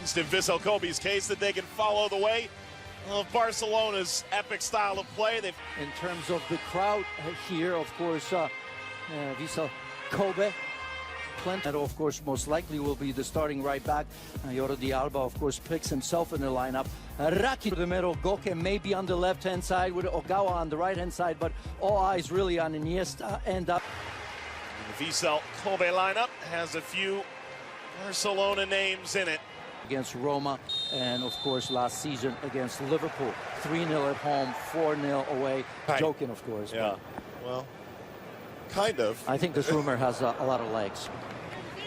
In Vissel Kobe's case, that they can follow the way of Barcelona's epic style of play. In terms of the crowd here, of course, Vissel Kobe, plenty. And of course, most likely will be the starting right back. Jordi Alba, of course, picks himself in the lineup. Raki to the middle, Goke maybe on the left-hand side with Ogawa on the right-hand side, but all eyes really on Iniesta and The Vissel Kobe lineup has a few Barcelona names in it. Against Roma, and of course last season against Liverpool. 3-0 at home, 4-0 away. Right. Joking, of course. Yeah, well, kind of. I think this rumor has a lot of legs.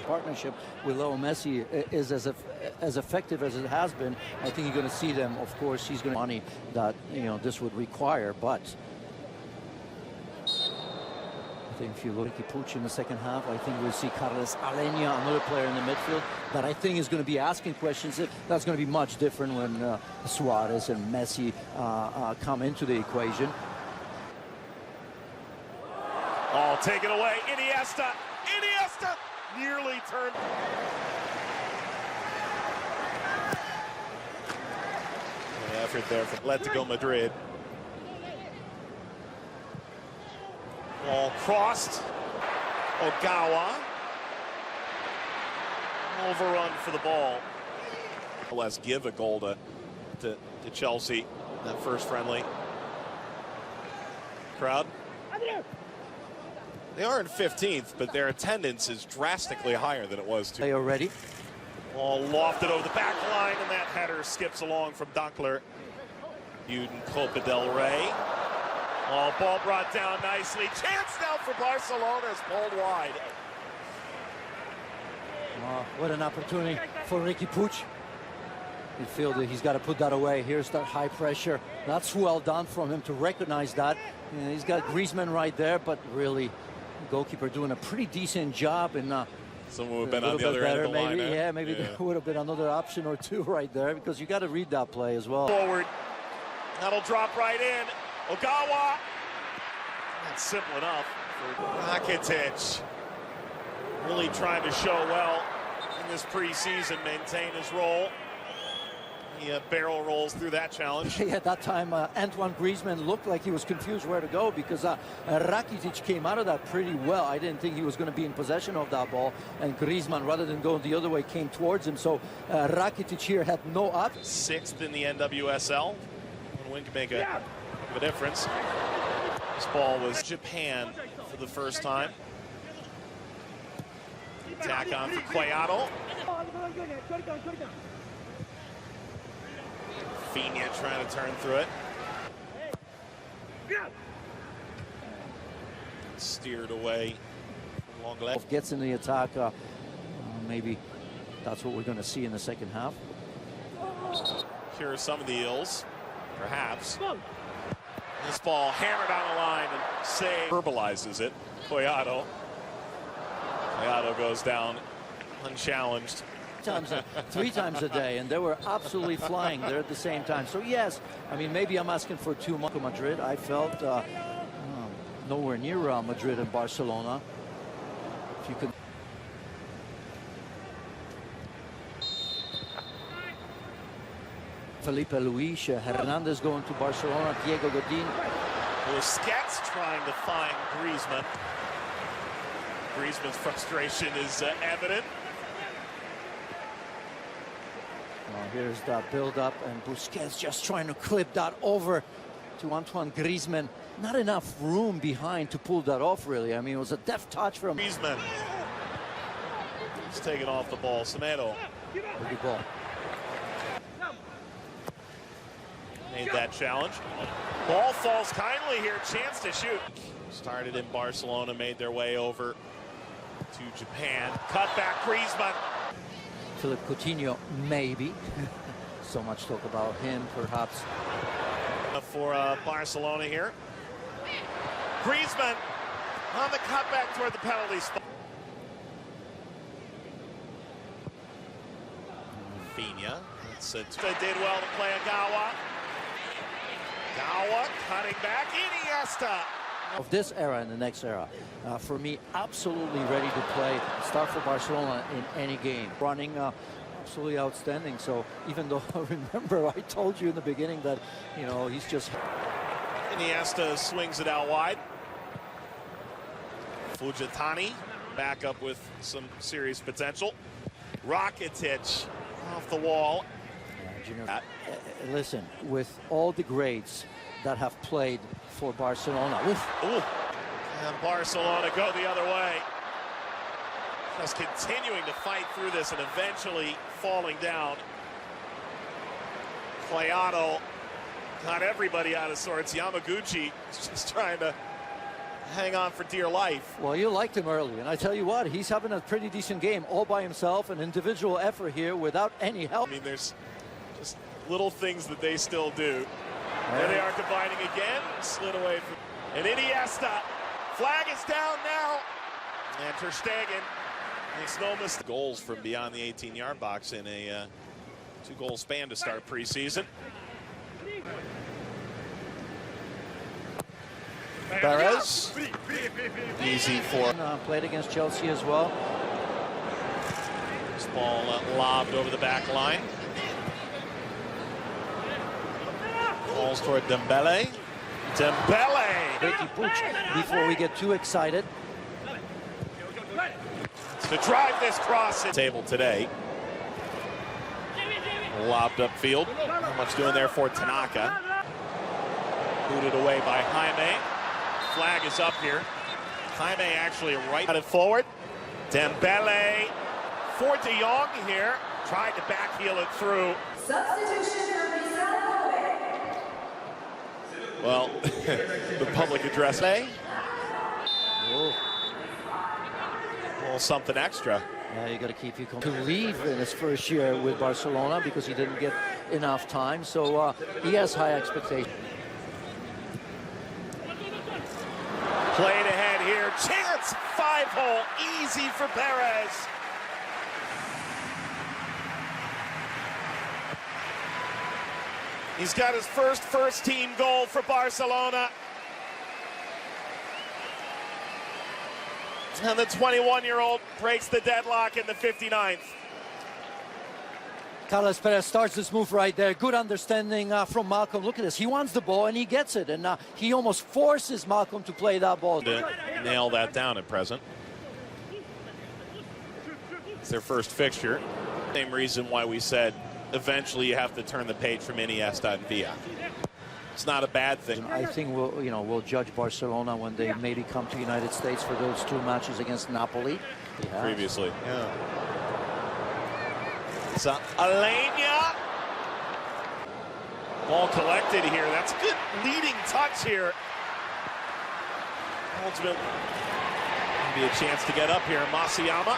Partnership with Leo Messi is as effective as it has been. I think you're going to see them. Of course, he's going to money that this would require, but I think if you look at Puig in the second half, I think we'll see Carles Aleñá, another player in the midfield, that I think is going to be asking questions. That's going to be much different when Suarez and Messi come into the equation. Oh, take it away. Iniesta nearly turned. The effort there from Atletico Madrid. Ball crossed. Ogawa. Overrun for the ball. Let's give a goal to Chelsea. That first friendly. Crowd. They are in 15th, but their attendance is drastically higher than it was. They are ready. Ball lofted over the back line, and that header skips along from Dankler. Uden Copa del Rey. Oh, ball brought down nicely. Chance now for Barcelona is pulled wide. Oh, what an opportunity for Riqui Puig. He feels that he's got to put that away. Here's that high pressure. That's well done from him to recognize that. He's got Griezmann right there, but really, the goalkeeper doing a pretty decent job. And someone would have been on the other end of the line. Maybe there would have been another option or two right there, because you got to read that play as well. Forward. That'll drop right in. Ogawa. That's simple enough for Rakitic. Really trying to show well in this preseason, maintain his role. He barrel rolls through that challenge. At that time, Antoine Griezmann looked like he was confused where to go, because Rakitic came out of that pretty well. I didn't think he was going to be in possession of that ball, and Griezmann, rather than going the other way, came towards him. So Rakitic here had no option. 6th in the NWSL. One win can make a difference. This ball was Japan for the first time. Attack on for Collado. Rafinha trying to turn through it. Steered away from Lenglet. Gets in the attack. Maybe that's what we're going to see in the second half. Here are some of the ills, perhaps. This ball hammered on the line and saved. Verbalizes it. Collado goes down unchallenged. 3 times a day, and they were absolutely flying there at the same time. So yes, I mean, maybe I'm asking for too much. Madrid, I felt nowhere near Madrid and Barcelona. If you could. Felipe Luis, Hernandez going to Barcelona, Diego Godin. Busquets trying to find Griezmann. Griezmann's frustration is evident. Here's that build-up, and Busquets just trying to clip that over to Antoine Griezmann. Not enough room behind to pull that off, really. I mean, it was a deft touch from Griezmann. He's taking off the ball. Semedo. Good ball. Made that challenge. Ball falls kindly here. Chance to shoot. Started in Barcelona, made their way over to Japan. Cut back Griezmann. Philippe Coutinho, maybe. So much talk about him, perhaps. For Barcelona here. Griezmann on the cutback toward the penalty spot. Rafinha. They did well to play Ogawa. Ogawa cutting back. Iniesta. Of this era and the next era, for me, absolutely ready to play, start for Barcelona in any game. Running absolutely outstanding. So even though, remember, I told you in the beginning that, you know, he's just... Iniesta swings it out wide. Fujitani back up with some serious potential. Rakitic off the wall. Listen, with all the grades that have played for Barcelona. And Barcelona go the other way. Just continuing to fight through this and eventually falling down. Clayado got everybody out of sorts. Yamaguchi is just trying to hang on for dear life. Well, you liked him early, and I tell you what, he's having a pretty decent game all by himself, an individual effort here without any help. I mean, there's just little things that they still do. There they are combining again, slid away from... And Iniesta, flag is down now. And Ter Stegen makes no mistake. Goals from beyond the 18-yard box in a two-goal span to start preseason. Perez, easy for... Played against Chelsea as well. This ball lobbed over the back line. Balls toward Dembele. Riqui Puig, before we get too excited. To drive this cross at table today. Lobbed upfield. Not much doing there for Tanaka. Booted away by Jaime. Flag is up here. Jaime actually right it forward. Dembele for De Jong here. Tried to backheel it through. Substitution for Vissel Kobe. Well, the public address. A little something extra. Yeah, you got to keep you to leave in his first year with Barcelona because he didn't get enough time. So he has high expectations. Played ahead here. Chance. 5-hole. Easy for Perez. He's got his first team goal for Barcelona. And the 21-year-old breaks the deadlock in the 59th. Carlos Perez starts this move right there. Good understanding from Malcolm. Look at this. He wants the ball and he gets it. And he almost forces Malcolm to play that ball. To nail that down at present. It's their first fixture. Same reason why we said eventually you have to turn the page from Iniesta and Villa. It's not a bad thing. I think we'll judge Barcelona when they maybe come to the United States for those two matches against Napoli. Previously. Yeah. So Alenia. Ball collected here. That's a good leading touch here. Ultimately, be a chance to get up here. Masayama.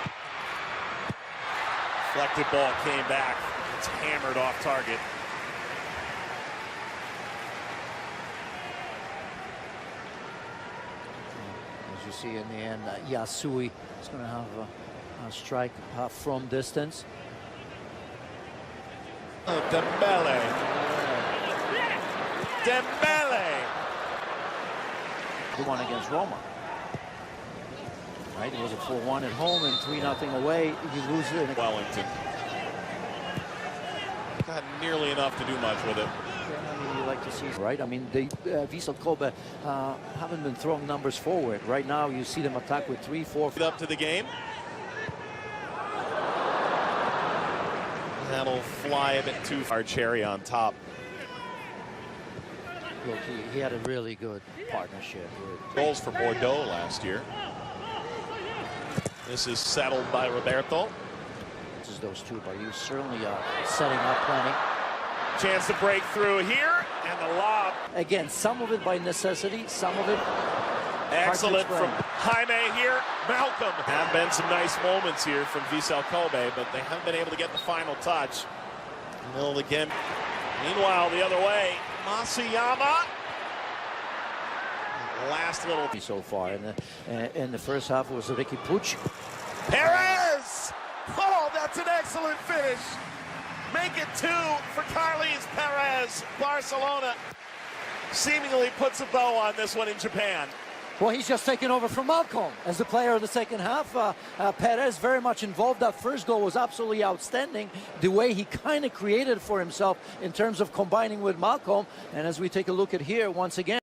Deflected ball came back. It's hammered off target. As you see in the end, Yasui is going to have a strike from distance. Oh, Dembele. The one against Roma. Right, it was a 4-1 at home and 3-0 away. You lose it. In Wellington. Not nearly enough to do much with it. I mean, you like to see, right? I mean, they Vissel Kobe haven't been throwing numbers forward. Right now, you see them attack with 3, 4. Up to the game. That'll fly a bit too far. Cherry on top. Look, he had a really good partnership with goals for Bordeaux last year. This is settled by Roberto. This is those two, but you certainly setting up plenty. Chance to break through here, and the lob. Again, some of it by necessity, some of it excellent from Jaime here. Malcolm. Have been some nice moments here from Vissel Kobe, but they haven't been able to get the final touch. Middle again. Meanwhile, the other way, Masayama. Last little so far in the first half was Riqui Puig. Perez! Oh, that's an excellent finish. Make it 2 for Carles Perez. Barcelona seemingly puts a bow on this one in Japan. Well, he's just taken over from Malcolm as the player of the second half. Perez very much involved. That first goal was absolutely outstanding. The way he kind of created for himself in terms of combining with Malcolm. And as we take a look at here, once again,